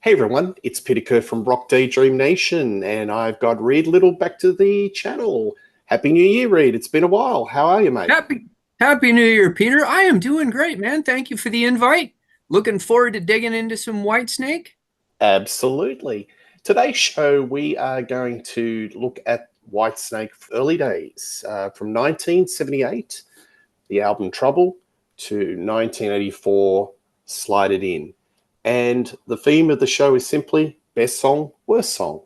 Hey everyone, it's Peter Kerr from Daydream Nation, and I've got Reed Little back to the channel. Happy New Year, Reed. It's been a while. How are you, mate? Happy New Year, Peter. I am doing great, man. Thank you for the invite. Looking forward to digging into some Whitesnake. Absolutely. Today's show, we are going to look at Whitesnake early days, from 1978, the album Trouble, to 1984, Slide It In. And the theme of the show is simply best song, worst song,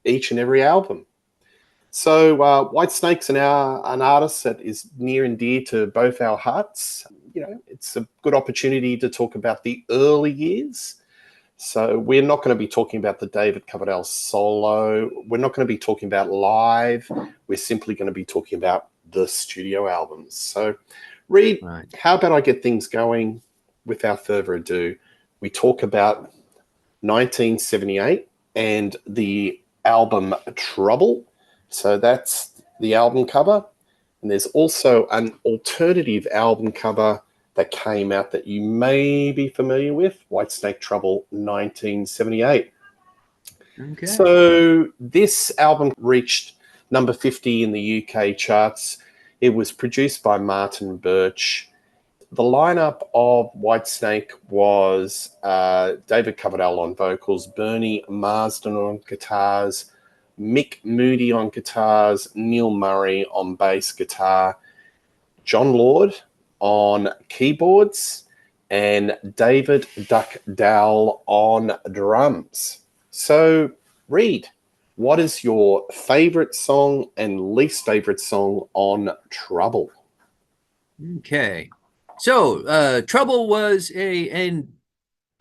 each and every album. So Whitesnake's an artist that is near and dear to both our hearts. You know, it's a good opportunity to talk about the early years. So we're not going to be talking about the David Coverdale solo. We're not going to be talking about live. We're simply going to be talking about the studio albums. So, Reed, How about I get things going without further ado? We talk about 1978 and the album Trouble. So that's the album cover. And there's also an alternative album cover that came out that you may be familiar with, Whitesnake Trouble 1978. Okay. So this album reached number 50 in the UK charts. It was produced by Martin Birch. The lineup of Whitesnake was David Coverdale on vocals, Bernie Marsden on guitars, Mick Moody on guitars, Neil Murray on bass guitar, John Lord on keyboards, and David Duck Dowell on drums. So, Reed, what is your favorite song and least favorite song on Trouble? Okay. So, Trouble was a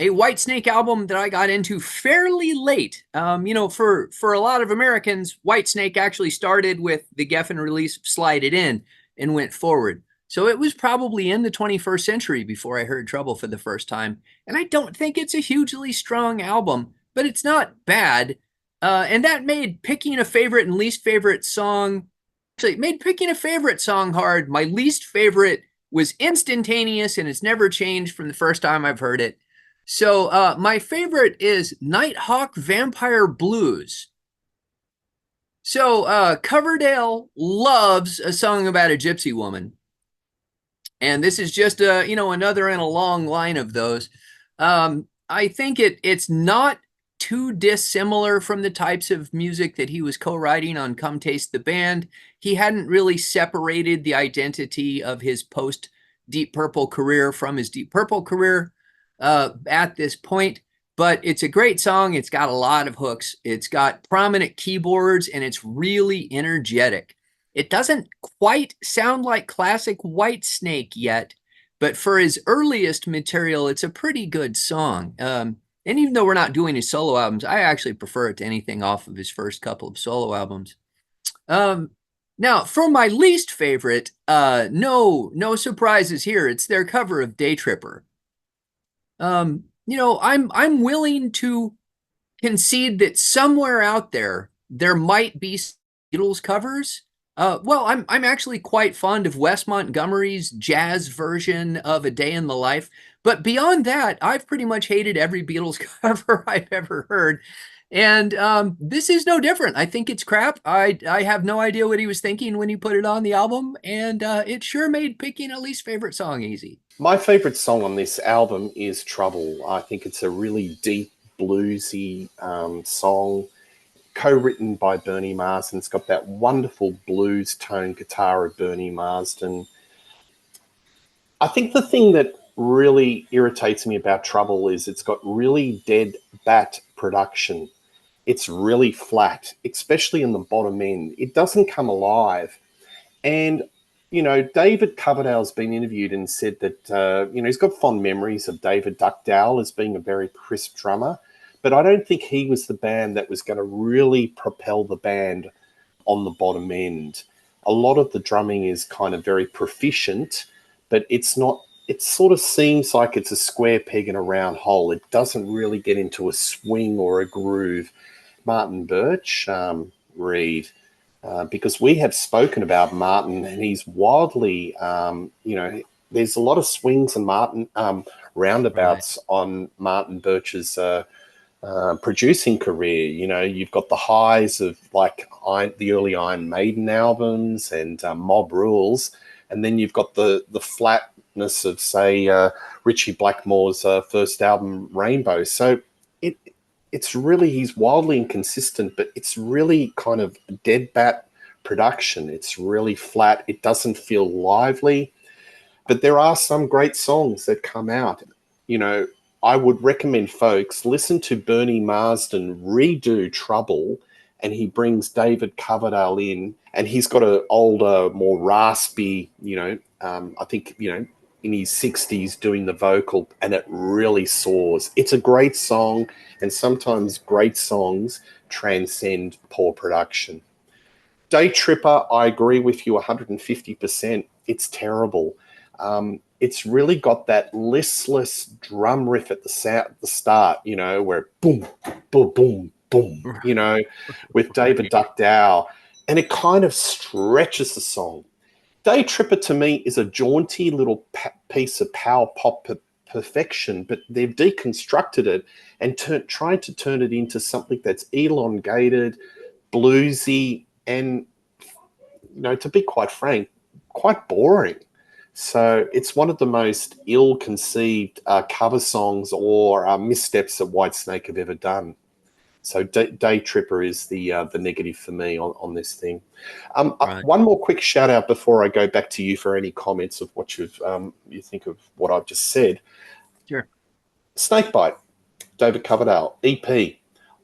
Whitesnake album that I got into fairly late. For a lot of Americans, Whitesnake actually started with the Geffen release of Slide It In and went forward. So it was probably in the 21st century before I heard Trouble for the first time. And I don't think it's a hugely strong album, but it's not bad. And that made picking a favorite and least favorite song, actually, it made picking a favorite song hard. My least favorite was instantaneous, and it's never changed from the first time I've heard it. So my favorite is Nighthawk Vampire Blues. So Coverdale loves a song about a gypsy woman. And this is just another in a long line of those. I think it's not too dissimilar from the types of music that he was co-writing on Come Taste the Band. He hadn't really separated the identity of his post Deep Purple career from his Deep Purple career at this point, but it's a great song. It's got a lot of hooks. It's got prominent keyboards, and it's really energetic. It doesn't quite sound like classic Whitesnake yet, but for his earliest material, it's a pretty good song. And even though we're not doing his solo albums, I actually prefer it to anything off of his first couple of solo albums. Now, for my least favorite, no surprises here. It's their cover of Day Tripper. I'm willing to concede that somewhere out there might be Beatles covers. I'm actually quite fond of Wes Montgomery's jazz version of A Day in the Life. But beyond that, I've pretty much hated every Beatles cover I've ever heard. And this is no different. I think it's crap. I have no idea what he was thinking when he put it on the album. And it sure made picking a least favorite song easy. My favorite song on this album is Trouble. I think it's a really deep, bluesy song, co-written by Bernie Marsden. It's got that wonderful blues tone guitar of Bernie Marsden. I think the thing that really irritates me about Trouble is it's got really dead bat production. It's really flat, especially in the bottom end. It doesn't come alive. And David Coverdale's been interviewed and said that, he's got fond memories of David Duck Dowell as being a very crisp drummer, but I don't think he was the band that was going to really propel the band on the bottom end. A lot of the drumming is kind of very proficient, but it's not, it sort of seems like it's a square peg in a round hole. It doesn't really get into a swing or a groove. Martin Birch, Reed, because we have spoken about Martin, and he's wildly, there's a lot of swings and roundabouts on Martin Birch's producing career. You know, you've got the highs of like the early Iron Maiden albums and Mob Rules, and then you've got the flatness of, say, Richie Blackmore's first album, Rainbow. So it's really, he's wildly inconsistent, but it's really kind of dead bat production. It's really flat. It doesn't feel lively, but there are some great songs that come out. You know, I would recommend folks listen to Bernie Marsden redo Trouble, and he brings David Coverdale in, and he's got an older, more raspy, I think, in his 60s doing the vocal, and it really soars. It's a great song, and sometimes great songs transcend poor production. Day Tripper, I agree with you 150%. It's terrible. It's really got that listless drum riff at the start, where boom, boom, boom, boom, with David Duck Dow, and it kind of stretches the song. Day Tripper to me is a jaunty little piece of power pop perfection, but they've deconstructed it and trying to turn it into something that's elongated, bluesy, and, to be quite frank, quite boring. So it's one of the most ill-conceived cover songs or missteps that Whitesnake have ever done. So Day Tripper is the negative for me on this thing. Right. One more quick shout out before I go back to you for any comments of what you think of what I've just said. Sure. Snakebite, David Coverdale, EP.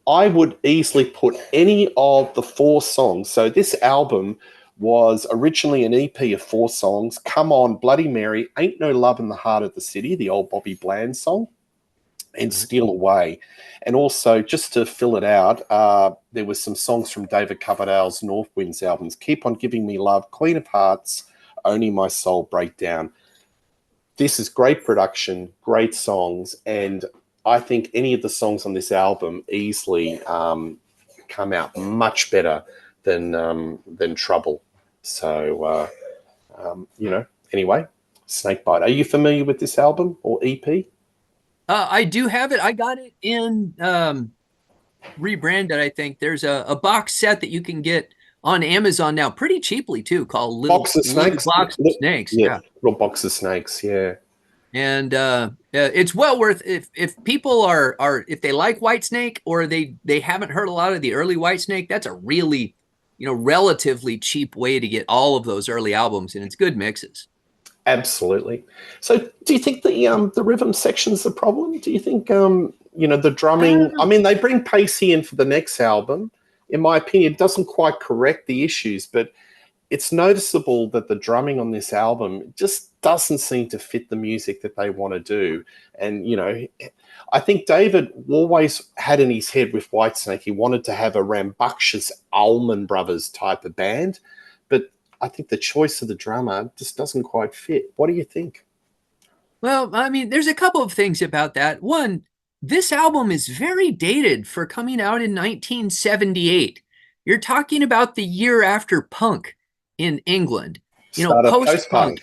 I would easily put any of the 4 songs. So this album was originally an EP of 4 songs. Come On, Bloody Mary, Ain't No Love in the Heart of the City, the old Bobby Bland song, and Steal Away. And also, just to fill it out, there was some songs from David Coverdale's North Winds albums. Keep On Giving Me Love, Queen of Hearts, Only My Soul Breakdown. This is great production, great songs, and I think any of the songs on this album easily come out much better than Trouble. So, anyway, Snakebite. Are you familiar with this album or EP? I do have it. I got it in rebranded, I think. There's a box set that you can get on Amazon now pretty cheaply, too, called Little Box of Snakes? Box of Snakes. Yeah, little box of snakes, yeah. And it's well worth, if people are if they like Whitesnake or they haven't heard a lot of the early Whitesnake, that's a really, relatively cheap way to get all of those early albums, and it's good mixes. Absolutely. So do you think the rhythm section's the problem? Do you think, the drumming, they bring Pacey in for the next album. In my opinion, it doesn't quite correct the issues, but it's noticeable that the drumming on this album just doesn't seem to fit the music that they want to do. And, I think David always had in his head with Whitesnake, he wanted to have a rambunctious Allman Brothers type of band, but I think the choice of the drummer just doesn't quite fit. What do you think? Well, there's a couple of things about that. One, this album is very dated for coming out in 1978. You're talking about the year after punk in England. Post-punk,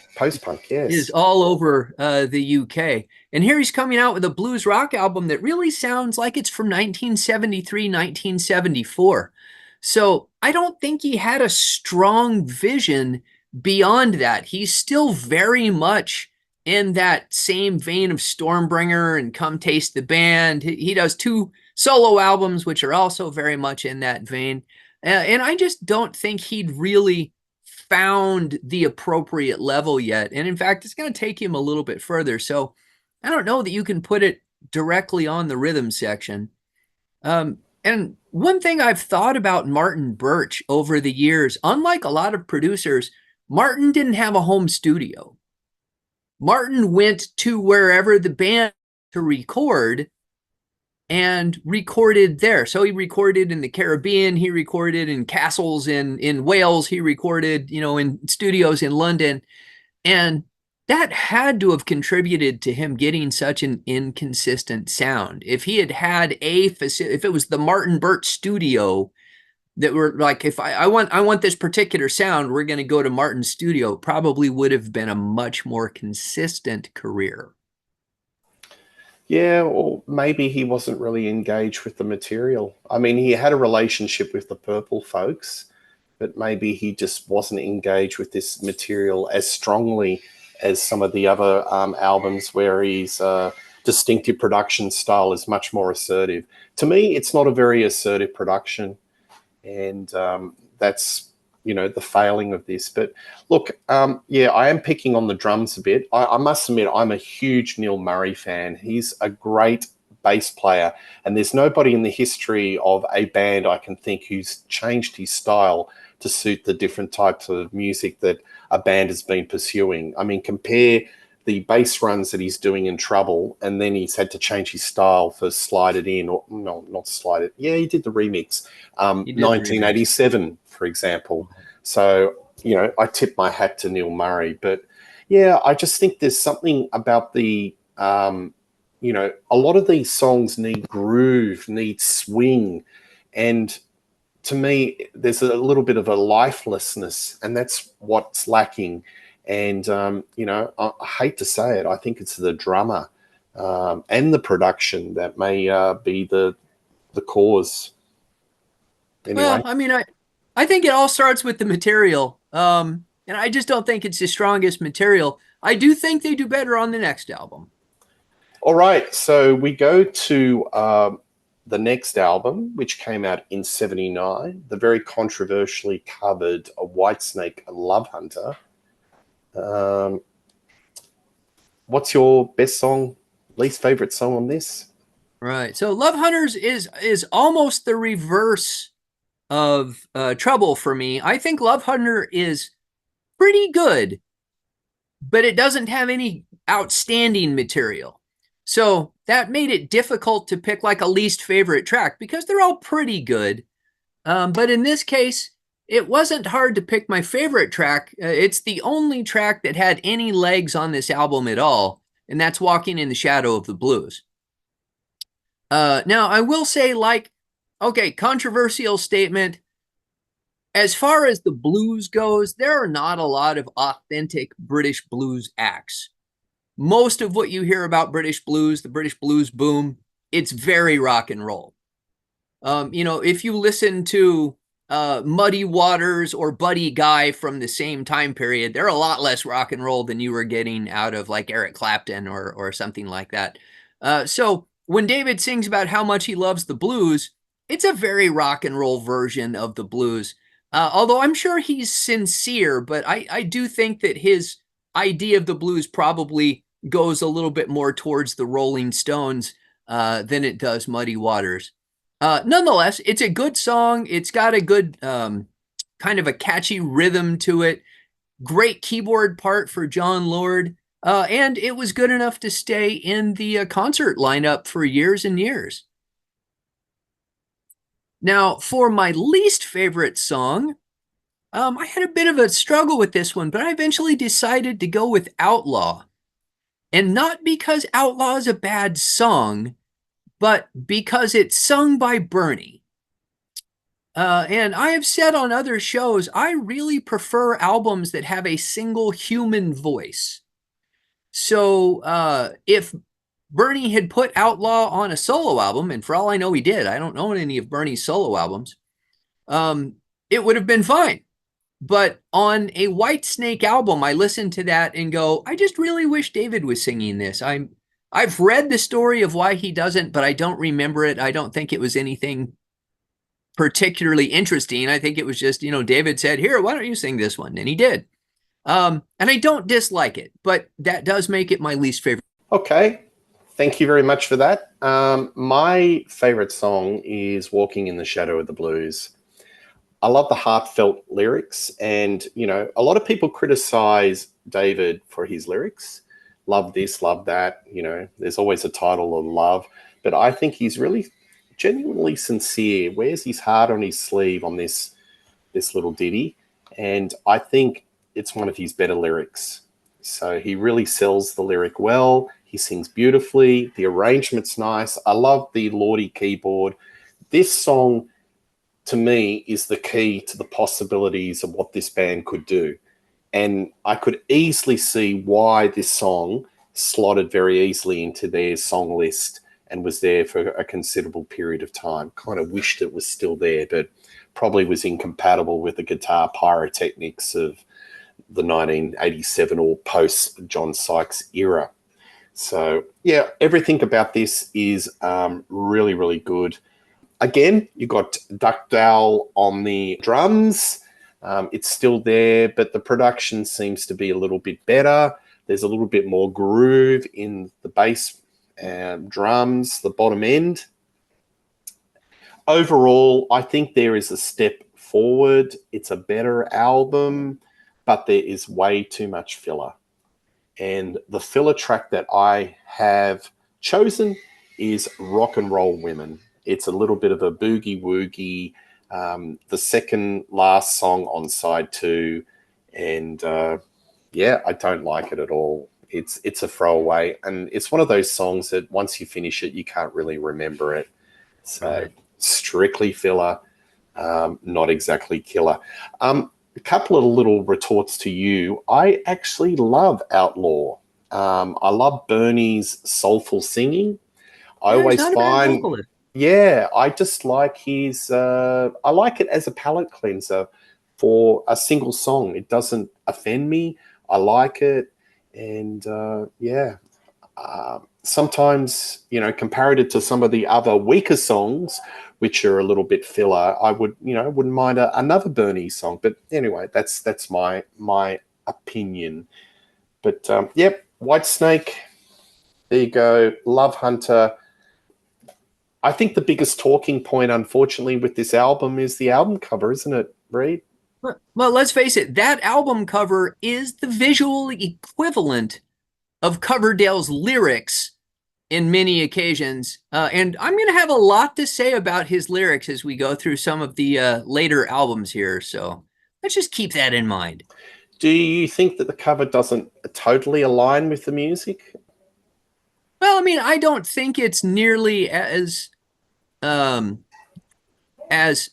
yes. Is all over the UK. And here he's coming out with a blues rock album that really sounds like it's from 1973, 1974. So I don't think he had a strong vision beyond that. He's still very much in that same vein of Stormbringer and Come Taste the Band. He does 2 solo albums, which are also very much in that vein. And I just don't think he'd really found the appropriate level yet. And in fact, it's going to take him a little bit further. So I don't know that you can put it directly on the rhythm section. And one thing I've thought about Martin Birch over the years, unlike a lot of producers, Martin didn't have a home studio. Martin went to wherever the band to record and recorded there. So he recorded in the Caribbean, he recorded in castles in Wales, he recorded, in studios in London. And that had to have contributed to him getting such an inconsistent sound. If he had if it was the Martin Birch studio that were like, if I want this particular sound, we're going to go to Martin's studio, probably would have been a much more consistent career. Yeah, or maybe he wasn't really engaged with the material. I mean, he had a relationship with the Purple folks, but maybe he just wasn't engaged with this material as strongly as some of the other albums where his distinctive production style is much more assertive. To me, it's not a very assertive production, and that's the failing of this. But look, yeah, I am picking on the drums a bit. I must admit, I'm a huge Neil Murray fan. He's a great bass player, and there's nobody in the history of a band I can think who's changed his style to suit the different types of music that a band has been pursuing. I mean, compare the bass runs that he's doing in Trouble, and then he's had to change his style for Slide It In, or no, not Slide It. Yeah, he did the remix, He did the remix. 1987, for example. So, I tip my hat to Neil Murray. But yeah, I just think there's something about the, a lot of these songs need groove, need swing. And to me, there's a little bit of a lifelessness, and that's what's lacking. And, I hate to say it, I think it's the drummer and the production that may be the cause. Anyway. Well, I mean, I think it all starts with the material. And I just don't think it's the strongest material. I do think they do better on the next album. All right, so we go to the next album, which came out in '79, the very controversially covered Whitesnake Lovehunter. What's your best song, least favorite song on this? Right. So Lovehunters is almost the reverse of Trouble for me. I think Lovehunter is pretty good, but it doesn't have any outstanding material. So that made it difficult to pick like a least favorite track because they're all pretty good. But in this case, it wasn't hard to pick my favorite track. It's the only track that had any legs on this album at all, and that's Walking in the Shadow of the Blues. Now, I will say, controversial statement. As far as the blues goes, there are not a lot of authentic British blues acts. Most of what you hear about British blues, the British blues boom, it's very rock and roll. If you listen to Muddy Waters or Buddy Guy from the same time period, they're a lot less rock and roll than you were getting out of like Eric Clapton or something like that. So when David sings about how much he loves the blues, it's a very rock and roll version of the blues. Although I'm sure he's sincere, but I do think that his idea of the blues probably goes a little bit more towards the Rolling Stones than it does Muddy Waters. Nonetheless, it's a good song. It's got a good kind of a catchy rhythm to it. Great keyboard part for John Lord. And it was good enough to stay in the concert lineup for years and years. Now, for my least favorite song, I had a bit of a struggle with this one, but I eventually decided to go with Outlaw. And not because Outlaw is a bad song, but because it's sung by Bernie. And I have said on other shows, I really prefer albums that have a single human voice. So if Bernie had put Outlaw on a solo album, and for all I know he did, I don't own any of Bernie's solo albums, it would have been fine. But on a Whitesnake album, I listen to that and go, I just really wish David was singing this. I've read the story of why he doesn't, but I don't remember it. I don't think it was anything particularly interesting. I think it was just, David said, here, why don't you sing this one? And he did. And I don't dislike it, but that does make it my least favorite. Okay. Thank you very much for that. My favorite song is Walking in the Shadow of the Blues. I love the heartfelt lyrics, and, a lot of people criticize David for his lyrics. Love this, love that. There's always a title of love, but I think he's really genuinely sincere, wears his heart on his sleeve on this little ditty, and I think it's one of his better lyrics. So he really sells the lyric well. He sings beautifully. The arrangement's nice. I love the Lordy keyboard. This song, to me, is the key to the possibilities of what this band could do. And I could easily see why this song slotted very easily into their song list and was there for a considerable period of time. Kind of wished it was still there, but probably was incompatible with the guitar pyrotechnics of the 1987 or post John Sykes era. So yeah, everything about this is really, really good. Again, you got Duckdale on the drums. It's still there, but the production seems to be a little bit better. There's a little bit more groove in the bass and drums, the bottom end. Overall, I think there is a step forward. It's a better album, but there is way too much filler. And the filler track that I have chosen is Rock and Roll Women. It's a little bit of a boogie-woogie, the second last song on side 2. And yeah, I don't like it at all. It's a throwaway. And it's one of those songs that once you finish it, you can't really remember it. So Right. Strictly filler, not exactly killer. A couple of little retorts to you. I actually love Outlaw. I love Bernie's soulful singing. I Yeah, he's always not a bad find, vocalist. yeah, I just like his, I like it as a palate cleanser for a single song. It doesn't offend me. I like it. And yeah, sometimes, you know, comparative to some of the other weaker songs, which are a little bit filler, I would, you know, wouldn't mind another Bernie song. But anyway, that's my opinion. But yep, Whitesnake. There you go. Lovehunter. I think the biggest talking point, unfortunately, with this album is the album cover, isn't it, Reed? Well, let's face it, that album cover is the visual equivalent of Coverdale's lyrics in many occasions. And I'm going to have a lot to say about his lyrics as we go through some of the later albums here. So let's just keep that in mind. Do you think that the cover doesn't totally align with the music? Well, I mean, I don't think it's nearly as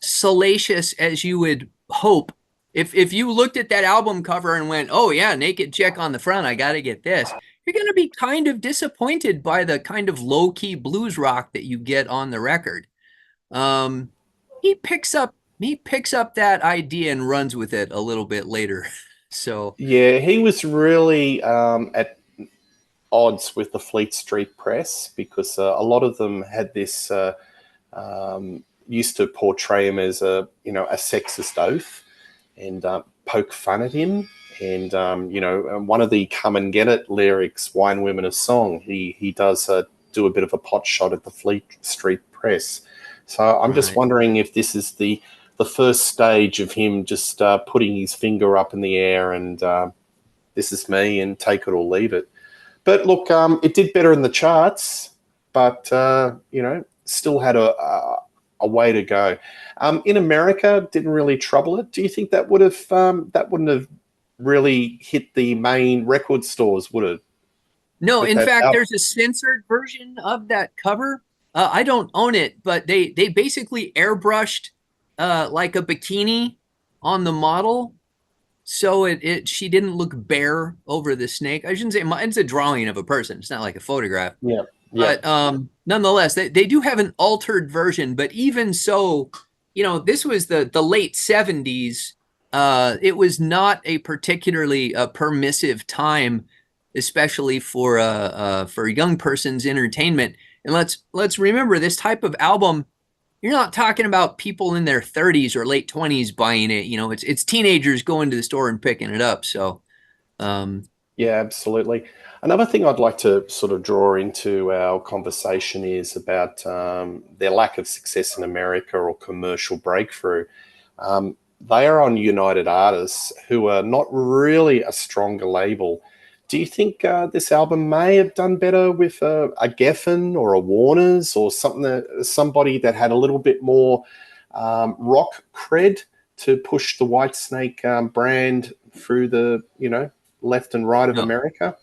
salacious as you would hope. If you looked at that album cover and went, oh yeah, naked chick on the front, I got to get this, you're going to be kind of disappointed by the kind of low-key blues rock that you get on the record. He picks up that idea and runs with it a little bit later. So yeah, he was really at odds with the Fleet Street press because a lot of them had this used to portray him as a sexist oaf and poke fun at him. And one of the "Come and Get It" lyrics, "Wine Women a Song," he does do a bit of a pot shot at the Fleet Street press. So I'm just wondering if this is the first stage of him just putting his finger up in the air and this is me and take it or leave it. But look, it did better in the charts, but still had a way to go. In America, didn't really trouble it. Do you think that wouldn't have really hit the main record stores, would it? no, With in that fact, album? there's a censored version of that cover. I don't own it, but they basically airbrushed like a bikini on the model, so she didn't look bare over the snake. I shouldn't say it's a drawing of a person. It's not like a photograph. Yeah, yeah. But nonetheless, they do have an altered version. But even so, this was the late 70s. It was not a particularly permissive time, especially for young person's entertainment. And let's remember, this type of album, you're not talking about people in their 30s or late 20s buying it. It's teenagers going to the store and picking it up. So Yeah, absolutely. Another thing I'd like to sort of draw into our conversation is about their lack of success in America or commercial breakthrough. They are on United Artists, who are not really a stronger label. Do you think this album may have done better with a Geffen or a Warner's or somebody that had a little bit more rock cred to push the Whitesnake brand through the left and right of no. America?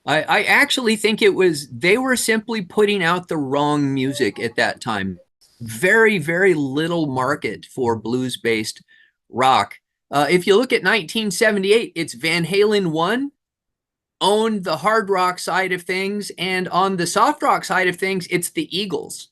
I actually think they were simply putting out the wrong music at that time. Very, very little market for blues-based rock. If you look at 1978, it's Van Halen 1, owned the hard rock side of things, and on the soft rock side of things, it's the Eagles.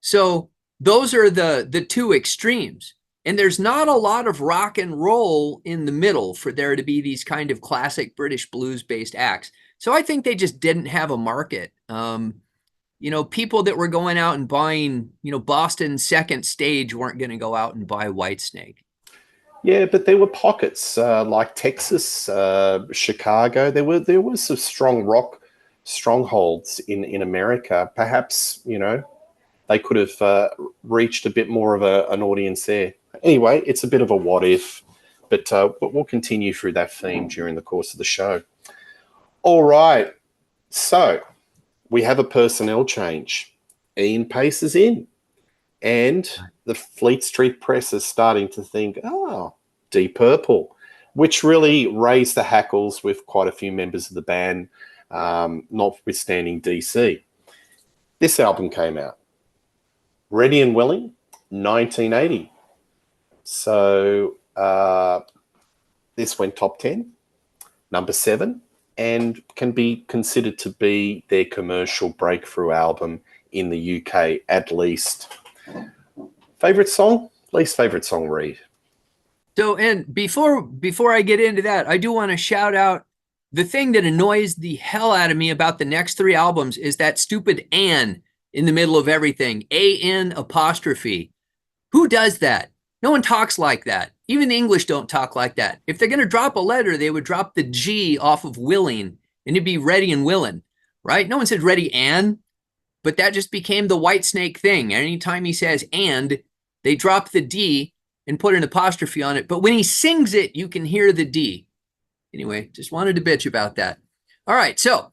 So those are the two extremes. And there's not a lot of rock and roll in the middle for there to be these kind of classic British blues-based acts. So I think they just didn't have a market. People that were going out and buying, Boston's Second Stage weren't going to go out and buy Whitesnake. Yeah, but there were pockets like Texas, Chicago. There were some strong rock strongholds in America. Perhaps they could have reached a bit more of an audience there. Anyway, it's a bit of a what if, but we'll continue through that theme during the course of the show. All right, so we have a personnel change. Ian Pace is in, and the Fleet Street Press is starting to think, Deep Purple, which really raised the hackles with quite a few members of the band, notwithstanding DC. This album came out. Ready and Willing, 1980. So this went top 10, number 7, and can be considered to be their commercial breakthrough album in the UK, at least. Favorite song? Least favorite song, Reed? So, and before I get into that, I do want to shout out the thing that annoys the hell out of me about the next 3 albums is that stupid "and" in the middle of everything. A-N apostrophe. Who does that? No one talks like that. Even the English don't talk like that. If they're going to drop a letter, they would drop the G off of willing, and it'd be ready and willing, right? No one said ready and, but that just became the Whitesnake thing. Anytime he says and, they drop the D and put an apostrophe on it. But when he sings it, you can hear the D. Anyway, just wanted to bitch about that. All right, so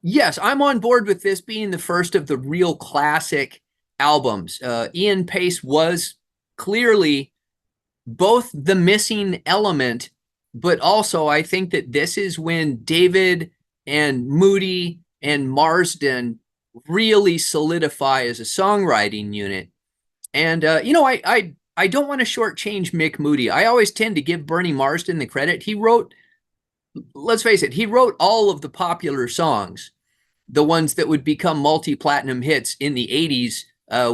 yes, I'm on board with this being the first of the real classic albums. Ian Pace was clearly both the missing element, but also I think that this is when David and Moody and Marsden really solidify as a songwriting unit. And, I don't want to shortchange Mick Moody. I always tend to give Bernie Marsden the credit. He wrote, let's face it, he wrote all of the popular songs, the ones that would become multi-platinum hits in the 80s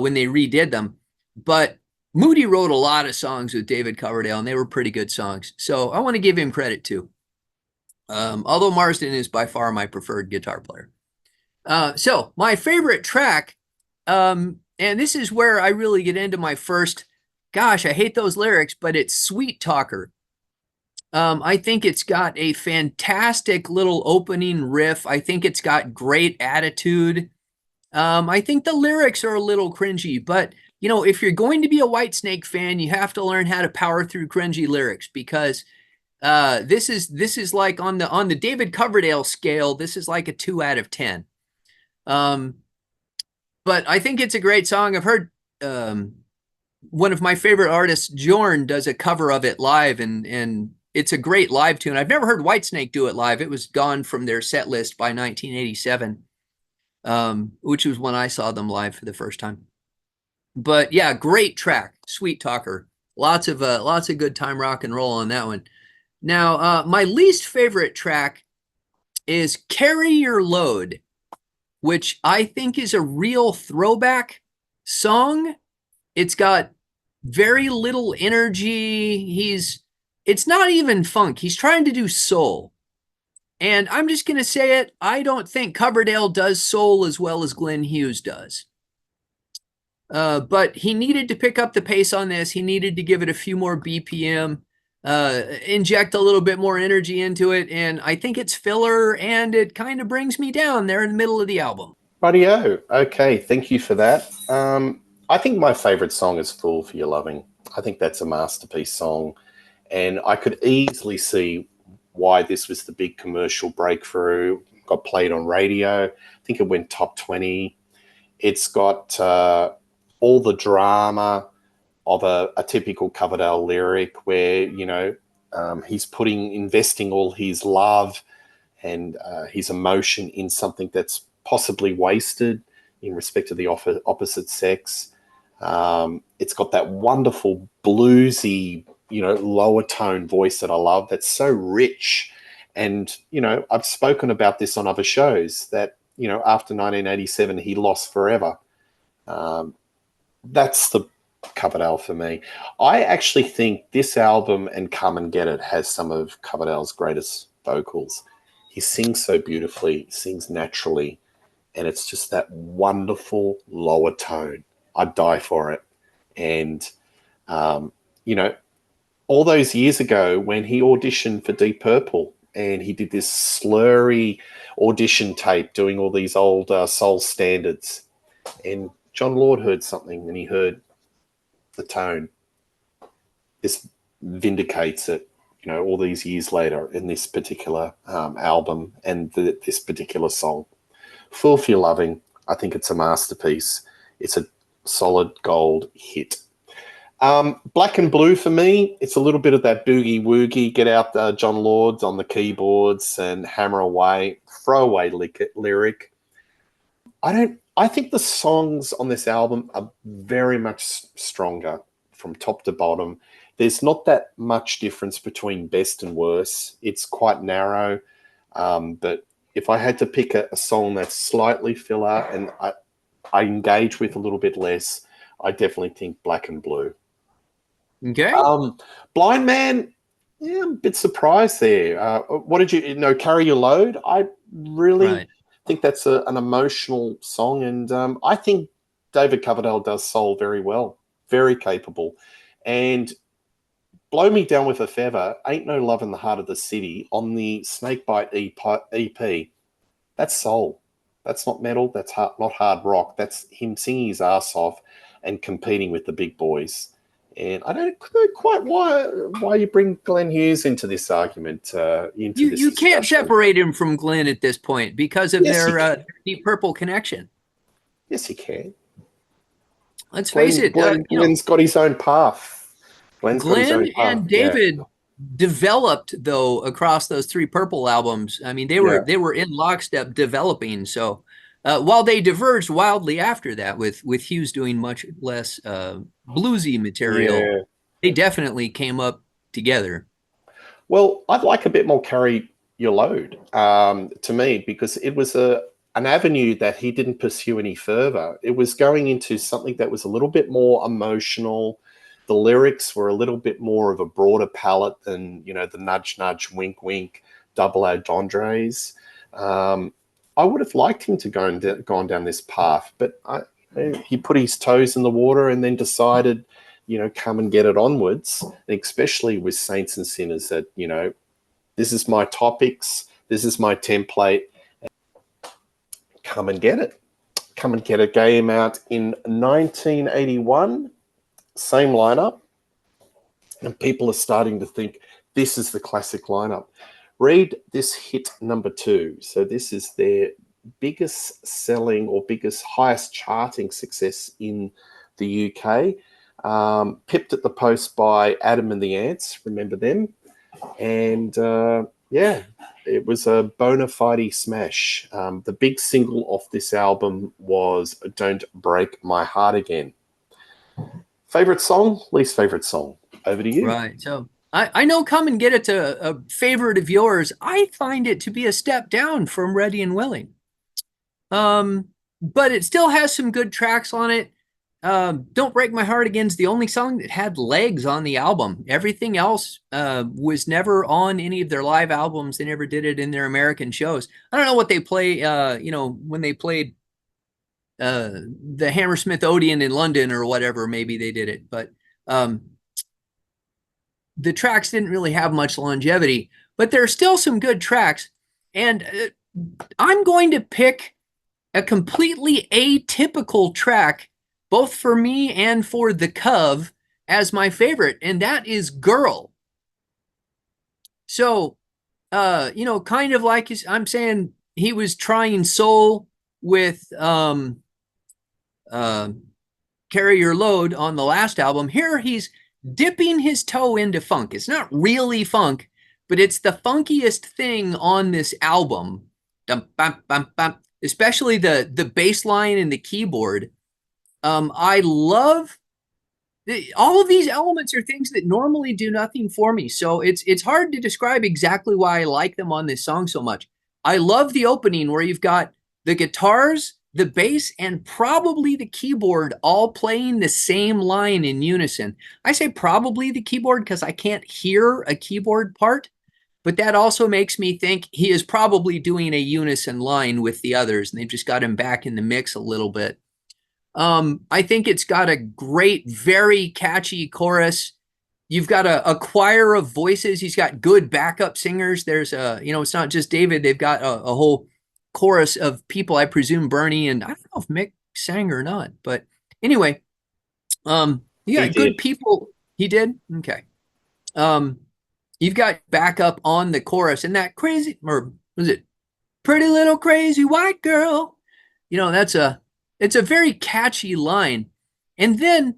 when they redid them. But Moody wrote a lot of songs with David Coverdale, and they were pretty good songs. So I want to give him credit too. Although Marsden is by far my preferred guitar player. So my favorite track, and this is where I really get into my first, gosh, I hate those lyrics, but it's Sweet Talker. I think it's got a fantastic little opening riff. I think it's got great attitude. I think the lyrics are a little cringy, but if you're going to be a Whitesnake fan, you have to learn how to power through cringy lyrics, because this is like on the David Coverdale scale, this is like a 2 out of 10. But I think it's a great song. I've heard one of my favorite artists, Jorn, does a cover of it live, and it's a great live tune. I've never heard Whitesnake do it live. It was gone from their set list by 1987, which was when I saw them live for the first time. But yeah, great track, Sweet Talker. Lots of good time rock and roll on that one. Now, my least favorite track is Carry Your Load, which I think is a real throwback song. It's got very little energy. It's not even funk. He's trying to do soul. And I'm just going to say it. I don't think Coverdale does soul as well as Glenn Hughes does. But he needed to pick up the pace on this. He needed to give it a few more BPM, inject a little bit more energy into it. And I think it's filler, and it kind of brings me down there in the middle of the album. Rightio. Okay, thank you for that. I think my favorite song is Fool for Your Loving. I think that's a masterpiece song. And I could easily see why this was the big commercial breakthrough. Got played on radio. I think it went top 20. It's got all the drama of a typical Coverdale lyric where, he's investing all his love and his emotion in something that's possibly wasted in respect to the opposite sex. It's got that wonderful bluesy, lower tone voice that I love, that's so rich And, I've spoken about this on other shows that, after 1987, he lost forever. That's the Coverdale for me. I actually think this album and Come and Get It has some of Coverdale's greatest vocals. He sings so beautifully, sings naturally, and it's just that wonderful lower tone. I'd die for it. And, all those years ago when he auditioned for Deep Purple and he did this slurry audition tape doing all these old soul standards, and John Lord heard something and he heard the tone. This vindicates it, all these years later in this particular album and this particular song. Fool for Your Loving, I think it's a masterpiece. It's a solid gold hit. Black and Blue for me, it's a little bit of that boogie woogie, get out John Lord on the keyboards and hammer away, throwaway lyric. I think the songs on this album are very much stronger from top to bottom. There's not that much difference between best and worst. It's quite narrow. But if I had to pick a song that's slightly filler and I engage with a little bit less, I definitely think Black and Blue. Okay. Blind Man, yeah, I'm a bit surprised there. What did you know? Carry Your Load. I really think that's an emotional song, and I think David Coverdale does soul very well, very capable. And Blow Me Down with a Feather, Ain't No Love in the Heart of the City on the Snakebite EP. That's soul. That's not metal. That's not hard rock. That's him singing his ass off and competing with the big boys. And I don't know quite why you bring Glenn Hughes into this argument. You can't separate him from Glenn at this point because of their Deep Purple connection. Yes, he can. Let's face it. Glenn's got his own path. Glenn and David developed, though, across those three Purple albums. I mean, they were in lockstep developing. So while they diverged wildly after that, with Hughes doing much less bluesy material, they definitely came up together. Well, I'd like a bit more Carry Your Load to me, because it was an avenue that he didn't pursue any further. It was going into something that was a little bit more emotional. The lyrics were a little bit more of a broader palette than, the nudge, nudge, wink, wink, double entendres. I would have liked him to gone down this path, but he put his toes in the water and then decided, come and get it onwards, and especially with Saints and Sinners, that, this is my topics, this is my template, come and get it. Come and Get It came out in 1981, same lineup, and people are starting to think this is the classic lineup. Read this hit number 2. So this is their biggest selling or highest charting success in the UK. Pipped at the post by Adam and the Ants, remember them? And it was a bona fide smash. The big single off this album was Don't Break My Heart Again. Favorite song, least favorite song? Over to you. Right. So I know Come and Get It's a favorite of yours. I find it to be a step down from Ready and Willing. But it still has some good tracks on it. Don't Break My Heart Again is the only song that had legs on the album. Everything else was never on any of their live albums. They never did it in their American shows. I don't know what they play, when they played the Hammersmith Odeon in London or whatever, maybe they did it. But the tracks didn't really have much longevity. But there are still some good tracks. And I'm going to pick a completely atypical track, both for me and for the Cov, as my favorite, and that is Girl. So, kind of like I'm saying, he was trying soul with Carry Your Load on the last album. Here he's dipping his toe into funk. It's not really funk, but it's the funkiest thing on this album. Dum, bum, bum, bum. Especially the bass line and the keyboard. I love all of these elements are things that normally do nothing for me. So it's hard to describe exactly why I like them on this song so much. I love the opening where you've got the guitars, the bass, and probably the keyboard all playing the same line in unison. I say probably the keyboard because I can't hear a keyboard part, but that also makes me think he is probably doing a unison line with the others, and they've just got him back in the mix a little bit. I think it's got a great, very catchy chorus. You've got a choir of voices. He's got good backup singers. There's it's not just David. They've got a whole chorus of people. I presume Bernie, and I don't know if Mick sang or not, but anyway, you got good people. He did? Okay. You've got backup on the chorus, and that crazy, or was it pretty little crazy white girl? It's a very catchy line. And then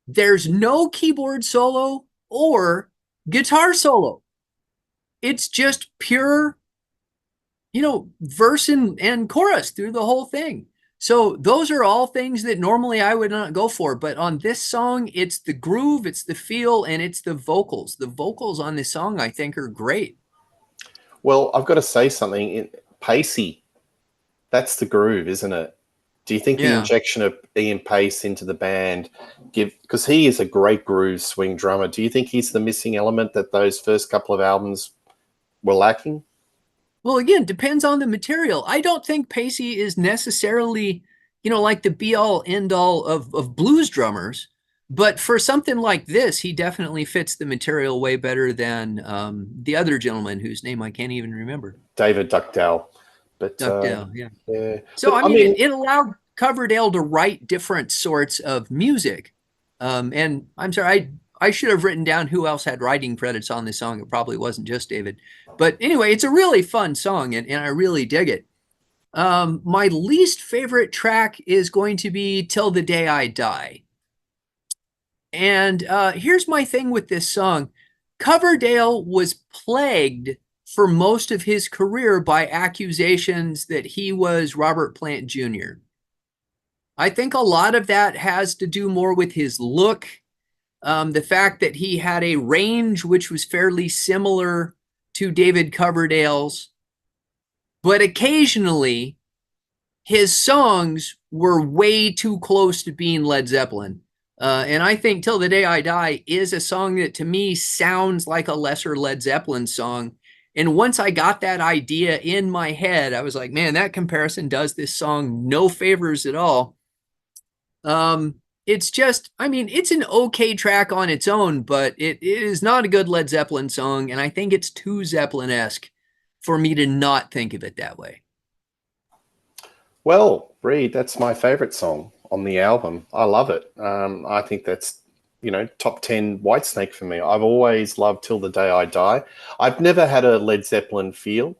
there's no keyboard solo or guitar solo. It's just pure, verse and chorus through the whole thing. So those are all things that normally I would not go for. But on this song, it's the groove, it's the feel, and it's the vocals. The vocals on this song, I think, are great. Well, I've got to say something. Pacey, that's the groove, isn't it? Do you think the injection of Ian Pace into the band, because he is a great groove swing drummer, do you think he's the missing element that those first couple of albums were lacking? Well, again, depends on the material. I don't think Pacey is necessarily, like the be-all, end-all of blues drummers. But for something like this, he definitely fits the material way better than the other gentleman whose name I can't even remember. David Duckdale. But, Duckdale, yeah. So, but, I mean, it allowed Coverdale to write different sorts of music. And I'm sorry, I should have written down who else had writing credits on this song. It probably wasn't just David. But anyway, it's a really fun song, and I really dig it. My least favorite track is going to be Till the Day I Die. And here's my thing with this song. Coverdale was plagued for most of his career by accusations that he was Robert Plant Jr. I think a lot of that has to do more with his look, the fact that he had a range which was fairly similar to David Coverdale's, but occasionally his songs were way too close to being Led Zeppelin. And I think Till the Day I Die is a song that to me sounds like a lesser Led Zeppelin song. And once I got that idea in my head, I was like, man, that comparison does this song no favors at all. It's just, I mean, it's an okay track on its own, but it is not a good Led Zeppelin song. And I think it's too Zeppelin-esque for me to not think of it that way. Well, Reed, that's my favorite song on the album. I love it. I think that's, top 10 Whitesnake for me. I've always loved Till the Day I Die. I've never had a Led Zeppelin feel.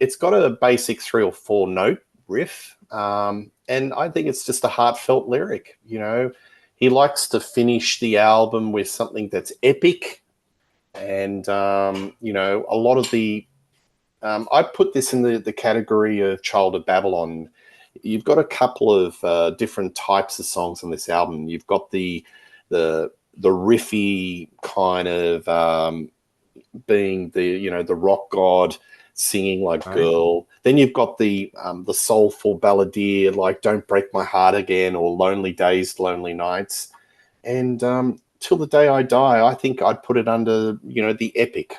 It's got a basic 3 or 4 note riff, and I think it's just a heartfelt lyric. He likes to finish the album with something that's epic, and a lot of the I put this in the category of Child of Babylon. You've got a couple of different types of songs on this album. You've got the riffy kind of being the rock god singing like Girl. Then you've got the soulful balladeer like Don't Break My Heart Again or Lonely Days, Lonely Nights. And Till the Day I Die, I think I'd put it under, the epic,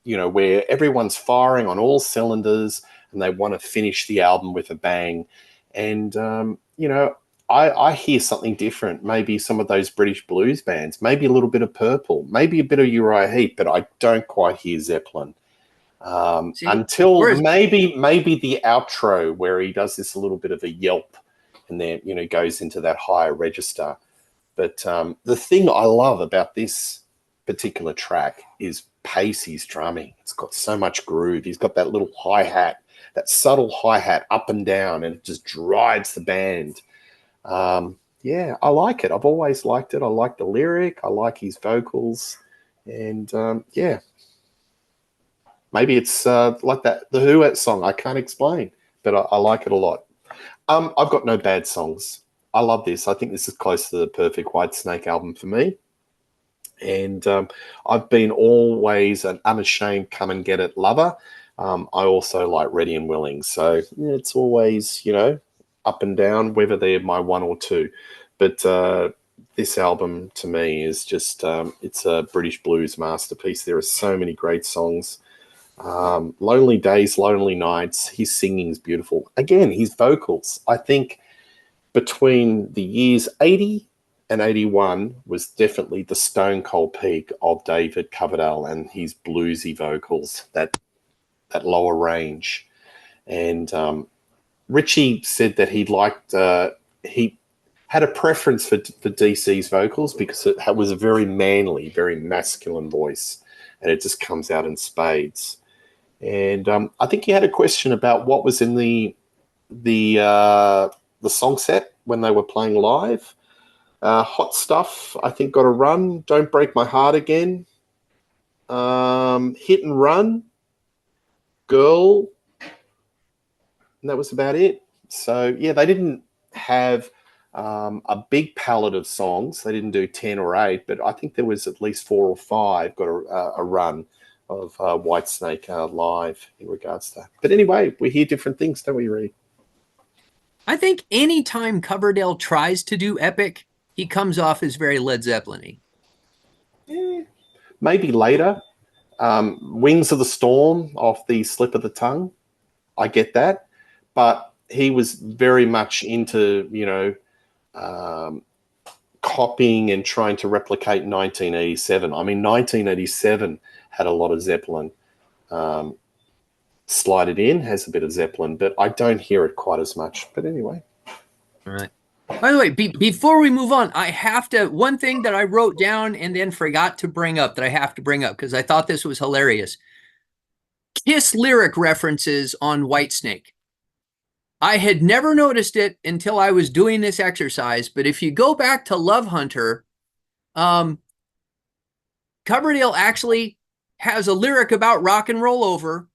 where everyone's firing on all cylinders and they want to finish the album with a bang. And, I hear something different. Maybe some of those British blues bands, maybe a little bit of Purple, maybe a bit of Uriah Heep, but I don't quite hear Zeppelin. Until maybe the outro where he does this a little bit of a yelp and then, goes into that higher register. But the thing I love about this particular track is Pacey's drumming. It's got so much groove. He's got that little hi-hat, that subtle hi-hat up and down, and it just drives the band. I like it. I've always liked it. I like the lyric. I like his vocals. And, maybe it's like the Who song. I can't explain, but I like it a lot. I've got no bad songs. I love this. I think this is close to the perfect Whitesnake album for me. And I've been always an unashamed come and get it lover. I also like Ready and Willing. So yeah, it's always, up and down, whether they're my one or two. But this album to me is just, it's a British blues masterpiece. There are so many great songs. Lonely Days, Lonely Nights. His singing's beautiful. Again, his vocals. I think between the years 80 and 81 was definitely the stone cold peak of David Coverdale and his bluesy vocals, that lower range. And Richie said that he had a preference for DC's vocals because it was a very manly, very masculine voice, and it just comes out in spades. And I think he had a question about what was in the song set when they were playing live. Hot Stuff, I think, got a run. Don't Break My Heart Again. Hit and Run. Girl. And that was about it. So, yeah, they didn't have a big palette of songs. They didn't do 10 or 8, but I think there was at least 4 or 5 got a run of Whitesnake live in regards to that. But anyway, we hear different things, don't we, Reed? I think anytime Coverdale tries to do epic, he comes off as very Led Zeppelin-y. Yeah, maybe later. Wings of the Storm off the Slip of the Tongue. I get that. But he was very much into, copying and trying to replicate 1987. I mean, 1987 had a lot of Zeppelin. Slide It In has a bit of Zeppelin, but I don't hear it quite as much. But anyway. All right. By the way, before we move on, I have to, one thing that I wrote down and then forgot to bring up that I have to bring up because I thought this was hilarious. Kiss lyric references on Whitesnake. I had never noticed it until I was doing this exercise, but if you go back to Lovehunter, Coverdale actually has a lyric about Rock and Roll Over,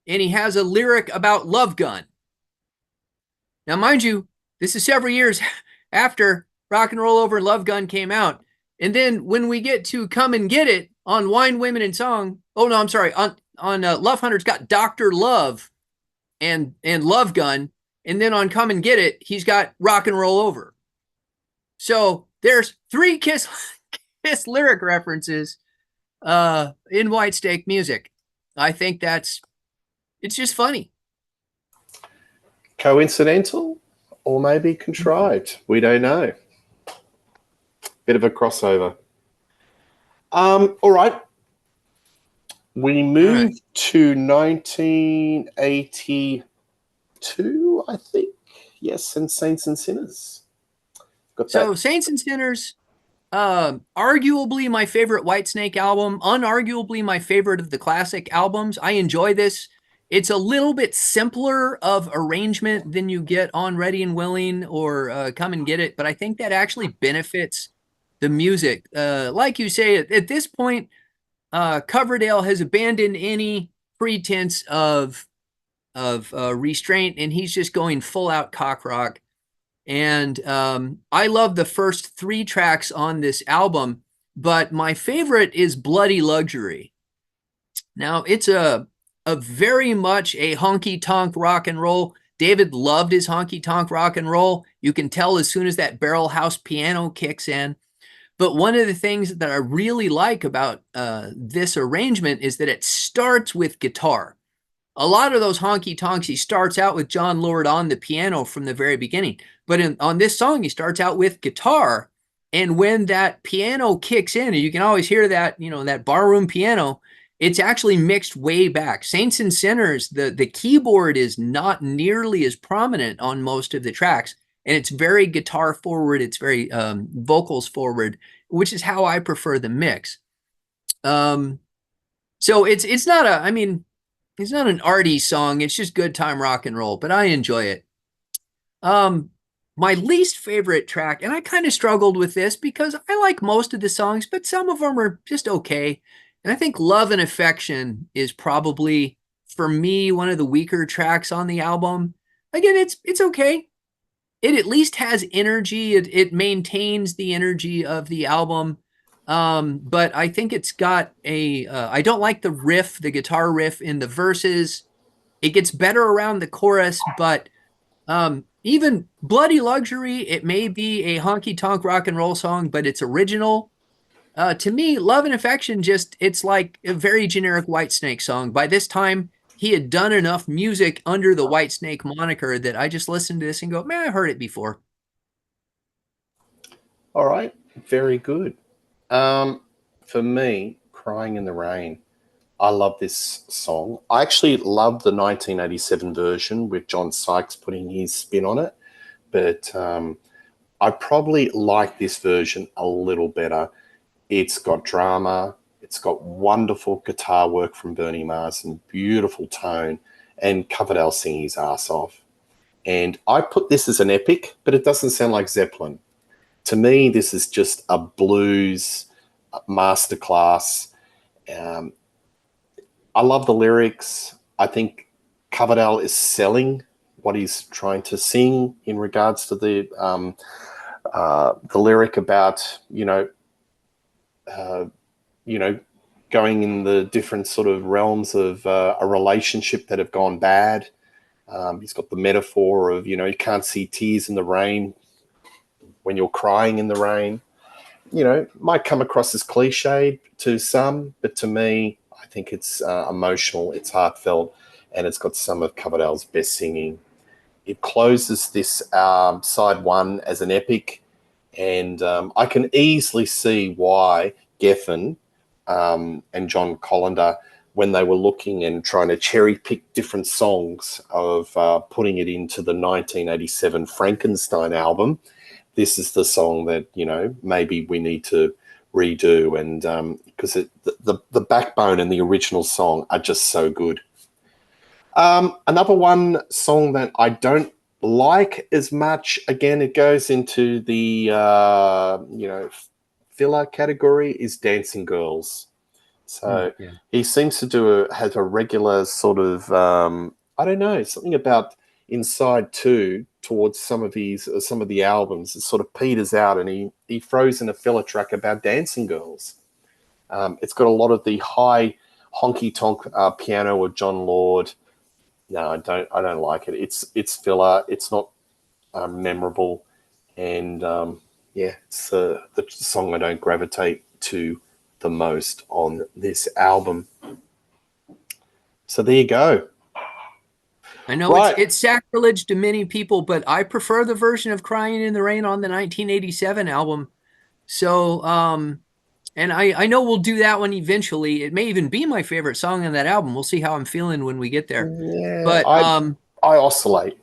and he has a lyric about Love Gun. Now, mind you, this is several years after Rock and Roll Over and Love Gun came out. And then when we get to Come and Get It on Wine, Women, and Song, oh, no, I'm sorry, on Lovehunter's got Dr. Love and Love Gun. And then on Come and Get It, he's got Rock and Roll Over. So there's 3 Kiss lyric references in Whitesnake music. I think it's just funny. Coincidental or maybe contrived. We don't know. Bit of a crossover. All right. We move to 1982, I think. Yes, and Saints and Sinners. So Saints and Sinners, arguably my favorite Whitesnake album, unarguably my favorite of the classic albums. I enjoy this. It's a little bit simpler of arrangement than you get on Ready and Willing or Come and Get It, but I think that actually benefits the music. Like you say, at this point, Coverdale has abandoned any pretense of restraint, and he's just going full out cock rock. And I love the first 3 tracks on this album, but my favorite is Bloody Luxury. Now, it's a very much a honky-tonk rock and roll. David loved his honky-tonk rock and roll. You can tell as soon as that barrel house piano kicks in. But one of the things that I really like about this arrangement is that it starts with guitar. A lot of those honky-tonks, he starts out with John Lord on the piano from the very beginning. But on this song, he starts out with guitar. And when that piano kicks in, and you can always hear that, that barroom piano, it's actually mixed way back. Saints and Sinners, the keyboard is not nearly as prominent on most of the tracks. And it's very guitar forward. It's very vocals forward, which is how I prefer the mix. So it's not it's not an arty song. It's just good time rock and roll, but I enjoy it. My least favorite track, and I kind of struggled with this because I like most of the songs, but some of them are just okay. And I think Love and Affection is probably, for me, one of the weaker tracks on the album. Again, it's okay. It at least has energy. It maintains the energy of the album. But I think it's got a. I don't like the guitar riff in the verses. It gets better around the chorus, but even Bloody Luxury, it may be a honky tonk rock and roll song, but it's original. To me, Love and Affection it's like a very generic Whitesnake song. By this time, he had done enough music under the Whitesnake moniker that I just listened to this and go, man, I heard it before. All right, very good. For me, Crying in the Rain. I love this song. I actually love the 1987 version with John Sykes putting his spin on it, but I probably like this version a little better. It's got drama. It's got wonderful guitar work from Bernie Marsden, beautiful tone, and Coverdale singing his ass off. And I put this as an epic, but it doesn't sound like Zeppelin. To me, this is just a blues masterclass. I love the lyrics. I think Coverdale is selling what he's trying to sing in regards to the lyric about going in the different sort of realms of a relationship that have gone bad. He's got the metaphor of you can't see tears in the rain when you're crying in the rain. Might come across as cliched to some, but to me, I think it's emotional, it's heartfelt, and it's got some of Coverdale's best singing. It closes this side one as an epic, and I can easily see why Geffen and John Colander, when they were looking and trying to cherry pick different songs of putting it into the 1987 Frankenstein album, this is the song that maybe we need to redo, and because the backbone and the original song are just so good. Another one song that I don't like as much, again, it goes into the filler category, is Dancing Girls. So he seems to have a regular sort of I don't know, something about Inside 2 towards some of the albums. It sort of peters out, and he throws in a filler track about dancing girls. It's got a lot of the high honky tonk piano of John Lord. No, I don't like it. It's filler. It's not memorable, and it's the song I don't gravitate to the most on this album. So there you go. I know it's sacrilege to many people, but I prefer the version of Crying in the Rain on the 1987 album. So, and I know we'll do that one eventually. It may even be my favorite song on that album. We'll see how I'm feeling when we get there. Yeah, but I oscillate.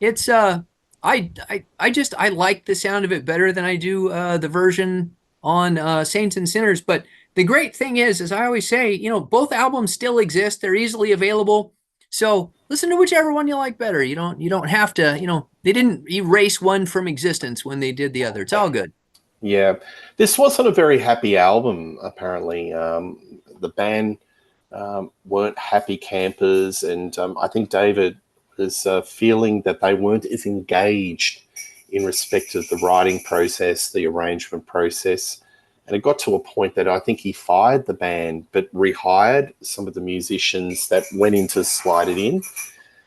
It's I like the sound of it better than I do the version on Saints and Sinners. But the great thing is, as I always say, both albums still exist. They're easily available. So listen to whichever one you like better. You don't have to, they didn't erase one from existence when they did the other. It's all good. Yeah. This wasn't a very happy album, apparently. The band weren't happy campers, and I think David was feeling that they weren't as engaged in respect of the writing process, the arrangement process. And it got to a point that I think he fired the band, but rehired some of the musicians that went in to slide it in.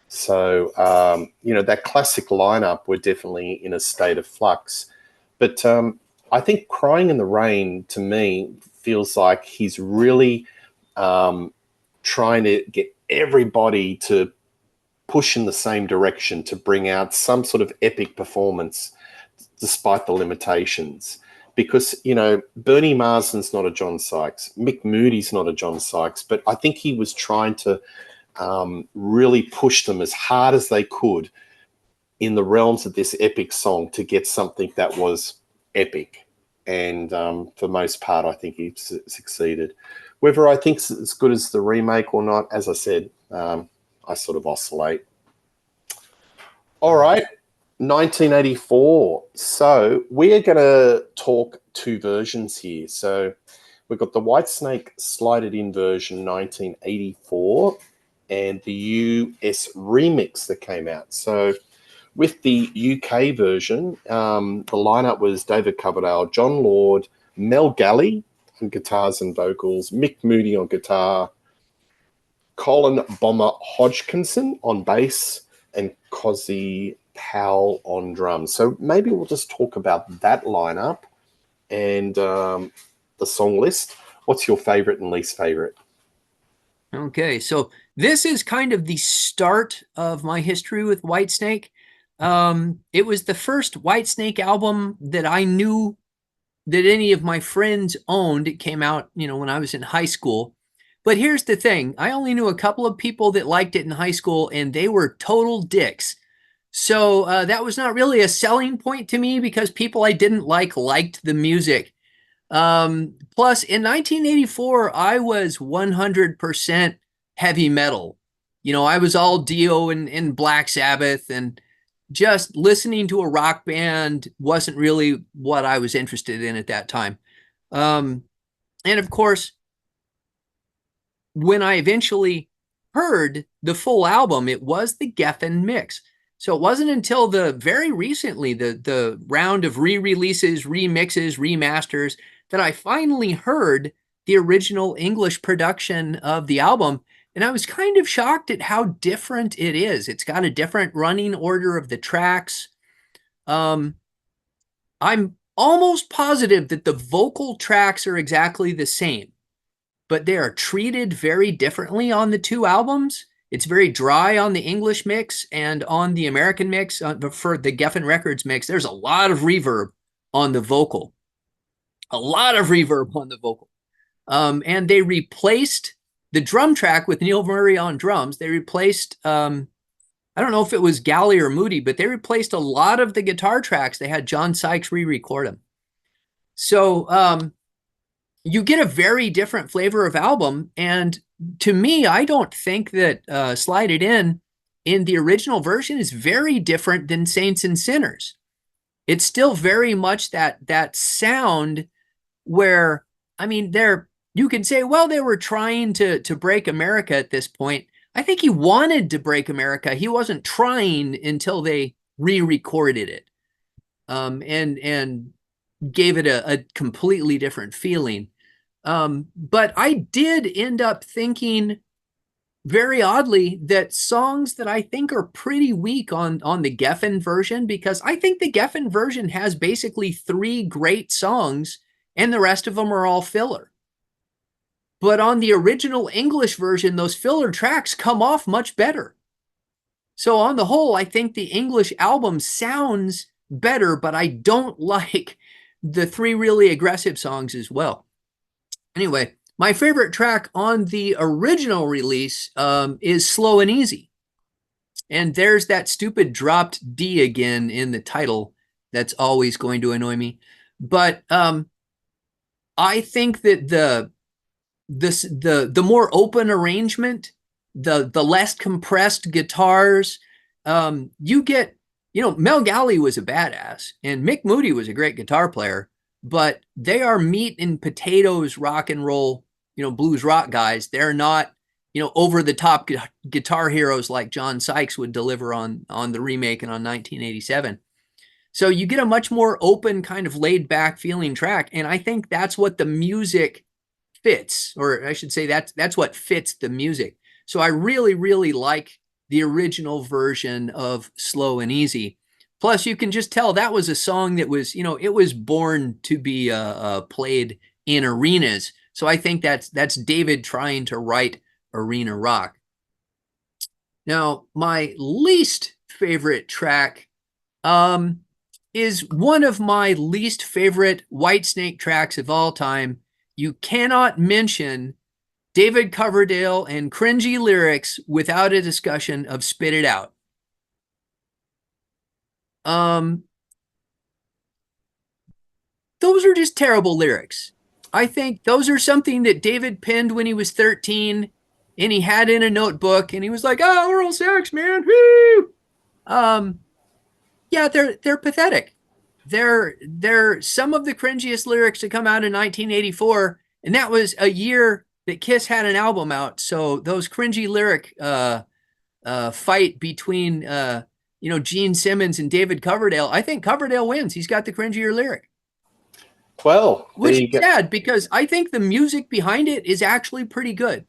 So, that classic lineup were definitely in a state of flux. But I think Crying in the Rain, to me, feels like he's really trying to get everybody to push in the same direction to bring out some sort of epic performance despite the limitations. Because, Bernie Marsden's not a John Sykes. Mick Moody's not a John Sykes. But I think he was trying to really push them as hard as they could in the realms of this epic song to get something that was epic. And for most part, I think he succeeded. Whether I think it's as good as the remake or not, as I said, I sort of oscillate. All right. 1984. So we are going to talk two versions here. So we've got the Whitesnake slided in version 1984 and the US remix that came out. So with the UK version, the lineup was David Coverdale, John Lord, Mel Galley on guitars and vocals, Mick Moody on guitar, Colin Bomber Hodgkinson on bass, and Cozzy Powell on drums. So maybe we'll just talk about that lineup and the song list. What's your favorite and least favorite? Okay, so this is kind of the start of my history with Whitesnake. It was the first Whitesnake album that I knew that any of my friends owned. It came out, when I was in high school. But here's the thing. I only knew a couple of people that liked it in high school, and they were total dicks. So that was not really a selling point to me because people I didn't liked the music. Plus, in 1984, I was 100% heavy metal. I was all Dio and Black Sabbath, and just listening to a rock band wasn't really what I was interested in at that time. And of course, when I eventually heard the full album, it was the Geffen mix. So it wasn't until very recently, the round of re-releases, remixes, remasters, that I finally heard the original English production of the album. And I was kind of shocked at how different it is. It's got a different running order of the tracks. I'm almost positive that the vocal tracks are exactly the same, but they are treated very differently on the two albums. It's very dry on the English mix, and on the American mix, for the Geffen Records mix, there's a lot of reverb on the vocal. A lot of reverb on the vocal. And they replaced the drum track with Neil Murray on drums. They replaced, I don't know if it was Galley or Moody, but they replaced a lot of the guitar tracks. They had John Sykes re-record them. So you get a very different flavor of album. And to me, I don't think that Slide It In the original version is very different than Saints and Sinners. It's still very much that sound where, I mean, you could say, well, they were trying to break America at this point. I think he wanted to break America. He wasn't trying until they re-recorded it, and gave it a completely different feeling. But I did end up thinking, very oddly, that songs that I think are pretty weak on the Geffen version, because I think the Geffen version has basically 3 great songs, and the rest of them are all filler. But on the original English version, those filler tracks come off much better. So on the whole, I think the English album sounds better, but I don't like the 3 really aggressive songs as well. Anyway, my favorite track on the original release is Slow and Easy. And there's that stupid dropped D again in the title that's always going to annoy me. But I think that the more open arrangement, the less compressed guitars, you get, Mel Galley was a badass, and Mick Moody was a great guitar player, but they are meat and potatoes rock and roll, blues rock guys. They're not, over the top guitar heroes like John Sykes would deliver on the remake and on 1987. So you get a much more open, kind of laid back feeling track. And I think that's what the music fits, or I should say that's what fits the music. So I really, really like the original version of Slow and Easy. Plus, you can just tell that was a song that was, it was born to be played in arenas. So I think that's David trying to write arena rock. Now, my least favorite track is one of my least favorite Whitesnake tracks of all time. You cannot mention David Coverdale and cringy lyrics without a discussion of Spit It Out. Those are just terrible lyrics. I think those are something that David penned when he was 13 and he had in a notebook, and he was like, oh, oral sex, man. Woo! Yeah, they're pathetic. They're some of the cringiest lyrics to come out in 1984, and that was a year that Kiss had an album out. So those cringy lyric fight between Gene Simmons and David Coverdale, I think Coverdale wins. He's got the cringier lyric. Well, there which you is go. sad because I think the music behind it is actually pretty good.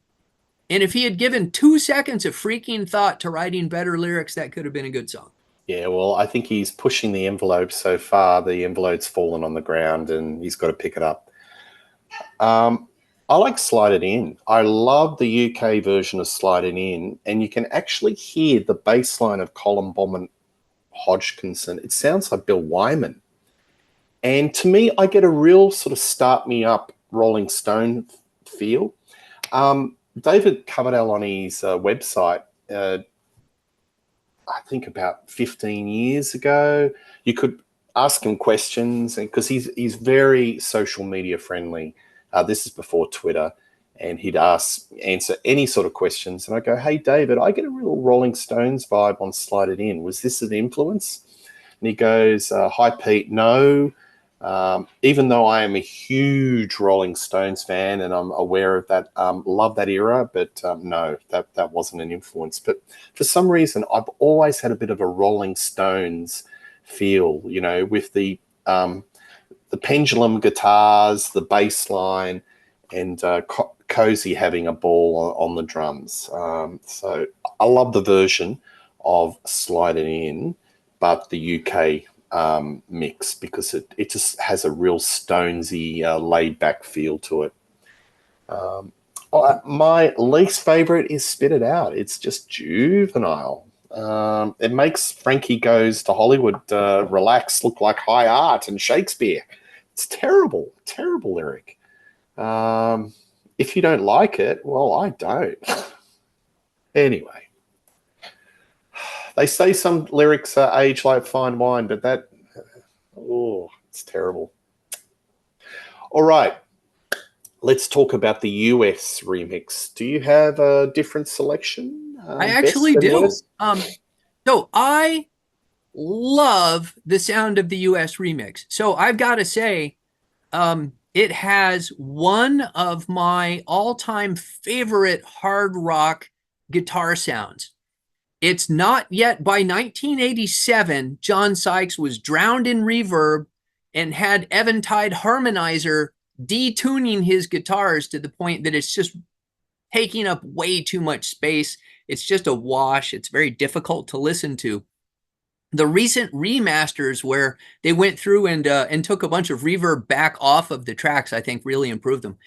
And if he had given 2 seconds of freaking thought to writing better lyrics, that could have been a good song. Yeah, well, I think he's pushing the envelope so far. The envelope's fallen on the ground, and he's got to pick it up. I like Slide It In. I love the UK version of Slide It In, and you can actually hear the bass line of Colin Bowman Hodgkinson. It sounds like Bill Wyman. And to me, I get a real sort of start me up Rolling Stone feel. David Coverdale on his website, I think about 15 years ago, you could ask him questions, and because he's very social media friendly. This is before Twitter, and he'd answer any sort of questions. And I go, "Hey, David, I get a real Rolling Stones vibe on Slide It In. Was this an influence?" And he goes, "Hi, Pete. No. Even though I am a huge Rolling Stones fan and I'm aware of that, love that era, but no, that wasn't an influence. But for some reason, I've always had a bit of a Rolling Stones feel, with the pendulum guitars, the bass line, and Cozy having a ball on the drums. So I love the version of Slide It In, but the UK mix, because it just has a real Stonesy, laid back feel to it. My least favorite is Spit It Out. It's just juvenile. It makes Frankie Goes to Hollywood Relax look like high art and Shakespeare. It's terrible, terrible lyric. If you don't like it, well, I don't. Anyway, they say some lyrics age like fine wine, but it's terrible. All right, let's talk about the US remix. Do you have a different selection? I Best actually and do. worst? So I love the sound of the US remix. So I've got to say, it has one of my all-time favorite hard rock guitar sounds. It's not yet. By 1987, John Sykes was drowned in reverb and had Eventide Harmonizer detuning his guitars to the point that it's just taking up way too much space. It's just a wash. It's very difficult to listen to. The recent remasters where they went through and took a bunch of reverb back off of the tracks, I think really improved them.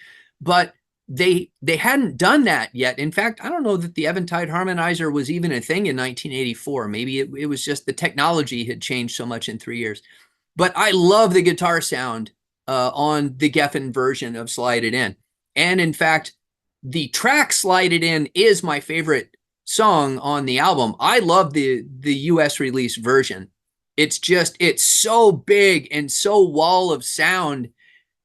But they hadn't done that yet. In fact, I don't know that the Eventide Harmonizer was even a thing in 1984. Maybe it was just the technology had changed so much in 3 years. But I love the guitar sound on the Geffen version of Slide It In. And in fact, the track Slide It In is my favorite song on the album. I love the US release version. It's so big and so wall of sound,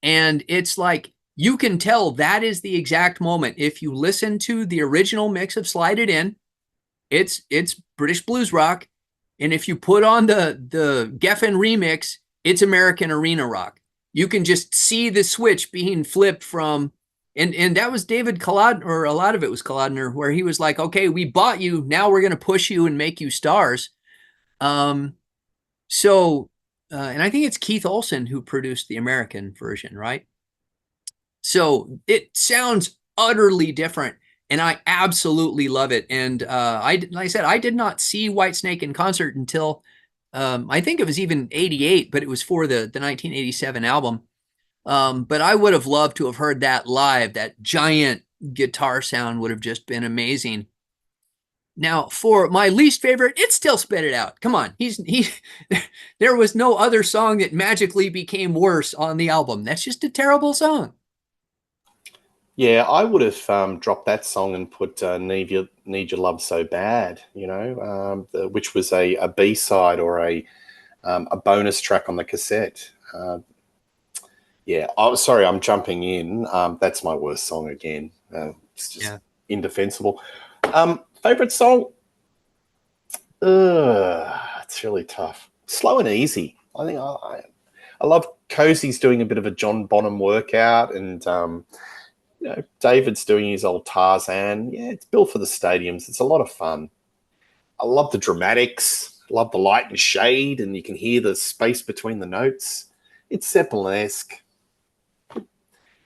and it's like you can tell that is the exact moment. If you listen to the original mix of Slide It In, it's British blues rock, and if you put on the Geffen remix, it's American arena rock. You can just see the switch being flipped from, and that was David Kolodner, or a lot of it was Kolodner, where he was like, okay, we bought you, now we're going to push you and make you stars. And I think it's Keith Olsen who produced the American version, right? So it sounds utterly different, and I absolutely love it. And like I said, I did not see Whitesnake in concert until I think it was even 88, but it was for the 1987 album. But I would have loved to have heard that live. That giant guitar sound would have just been amazing. Now, for my least favorite, it's still Spit It Out. Come on, there was no other song that magically became worse on the album. That's just a terrible song. Yeah, I would have dropped that song and put Need Your Love So Bad, which was a B-side or a bonus track on the cassette. Yeah, sorry, I'm jumping in. That's my worst song again. It's just indefensible. Favorite song? It's really tough. Slow and Easy. I think I love Cozy's doing a bit of a John Bonham workout, and David's doing his old Tarzan. Yeah, it's built for the stadiums. It's a lot of fun. I love the dramatics. Love the light and shade, and you can hear the space between the notes. It's Zeppelin-esque.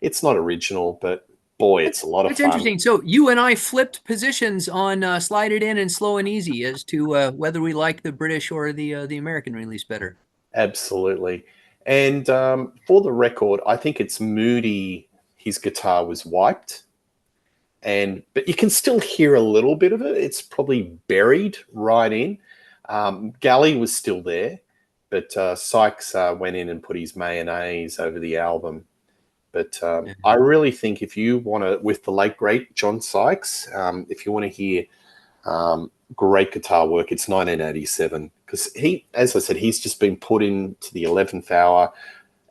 It's not original, but boy, it's a lot of That's fun. interesting. So you and I flipped positions on Slide It In and Slow and Easy as to whether we like the British or the American release better. Absolutely. And for the record, I think it's Moody. His guitar was wiped, but you can still hear a little bit of it. It's probably buried right in. Galley was still there, but Sykes went in and put his mayonnaise over the album. But Yeah. I really think if you want to, with the late great John Sykes, if you want to hear great guitar work, it's 1987, because as I said, he's just been put into the 11th hour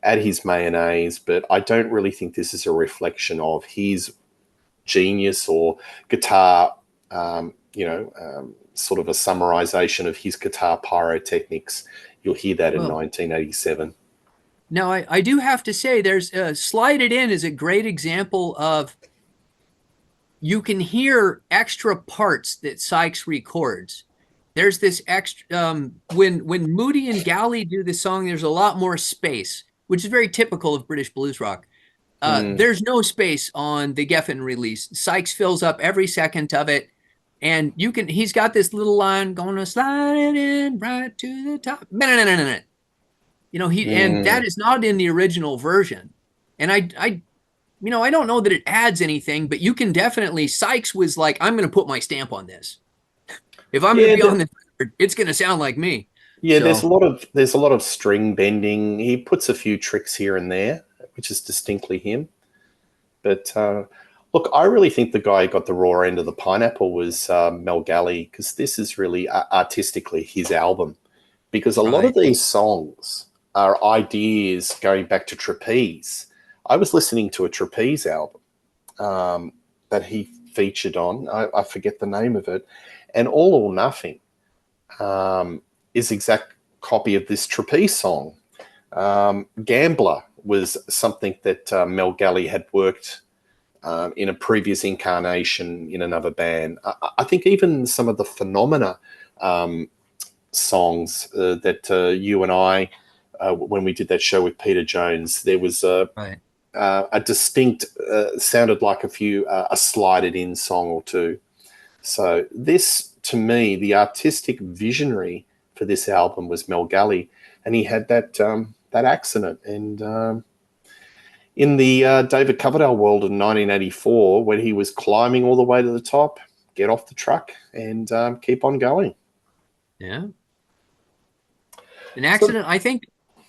at his mayonnaise. But I don't really think this is a reflection of his genius or guitar, sort of a summarization of his guitar pyrotechnics. You'll hear that in Well, 1987. now I do have to say, there's Slide It In is a great example of you can hear extra parts that Sykes records. There's this extra when Moody and Galley do the song, there's a lot more space, which is very typical of British blues rock. Mm, There's no space on the Geffen release. Sykes fills up every second of it, and he's got this little line, gonna slide it in right to the top. And that mm. is not in the original version. And I don't know that it adds anything, but you can definitely, Sykes was like, I'm going to put my stamp on this. If I'm going to Yeah, be on the record, it's going to sound like me. yeah. So, There's a lot of string bending. He puts a few tricks here and there, which is distinctly him. But look, I really think the guy who got the raw end of the pineapple was Mel Galley, because this is really artistically his album. Because a lot of right. these songs are ideas going back to Trapeze. I was listening to a Trapeze album that he featured on. I forget the name of it. And All or Nothing is exact copy of this Trapeze song. Gambler was something that Mel Galley had worked in a previous incarnation in another band. I think even some of the Phenomena songs that you and I, when we did that show with Peter Jones, there was Right. a distinct, sounded like a slided in song or two. So this, to me, the artistic visionary for this album was Mel Galley, and he had that accident. And in the David Coverdale world in 1984, when he was climbing all the way to the top, get off the truck and keep on going. Yeah. An So accident. I think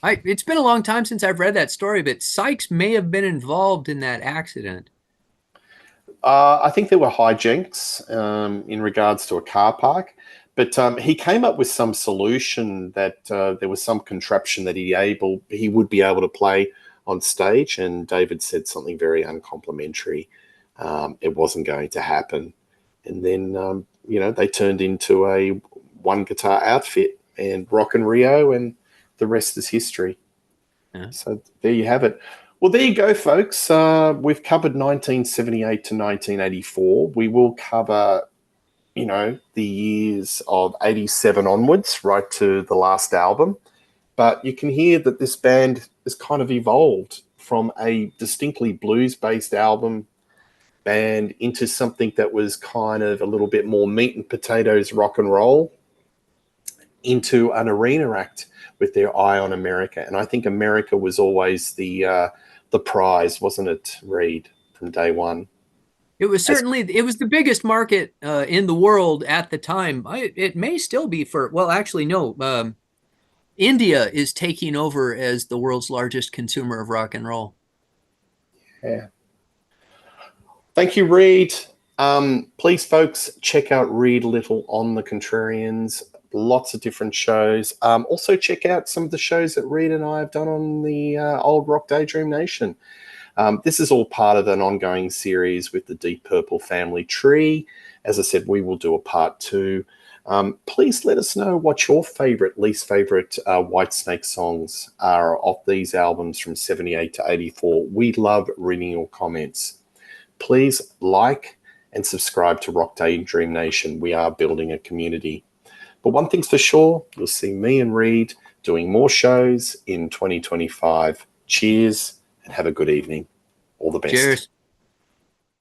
it's been a long time since I've read that story, but Sykes may have been involved in that accident. I think there were hijinks in regards to a car park, but he came up with some solution that there was some contraption that he would be able to play on stage, and David said something very uncomplimentary. It wasn't going to happen, and then they turned into a one guitar outfit and Rock and Rio, and the rest is history. Yeah. So there you have it. Well, there you go, folks. We've covered 1978 to 1984. We will cover, the years of 87 onwards, right to the last album. But you can hear that this band has kind of evolved from a distinctly blues-based album band into something that was kind of a little bit more meat and potatoes rock and roll, into an arena act with their eye on America. And I think America was always the prize, wasn't it, Reed, from day one? It was the biggest market in the world at the time. It may still be well, actually, no. India is taking over as the world's largest consumer of rock and roll. Yeah. Thank you, Reed. Please, folks, check out Reed Little on the Contrarians. Lots of different shows. Also, check out some of the shows that Reed and I have done on the Old Rock Daydream Nation. This is all part of an ongoing series with the Deep Purple family tree. As I said, we will do a part 2. Please let us know what your least favorite Whitesnake songs are off these albums from 78 to 84. We love reading your comments. Please like and subscribe to Rock Daydream Nation. We are building a community. But one thing's for sure, you'll see me and Reed doing more shows in 2025. Cheers and have a good evening. All the best. Cheers.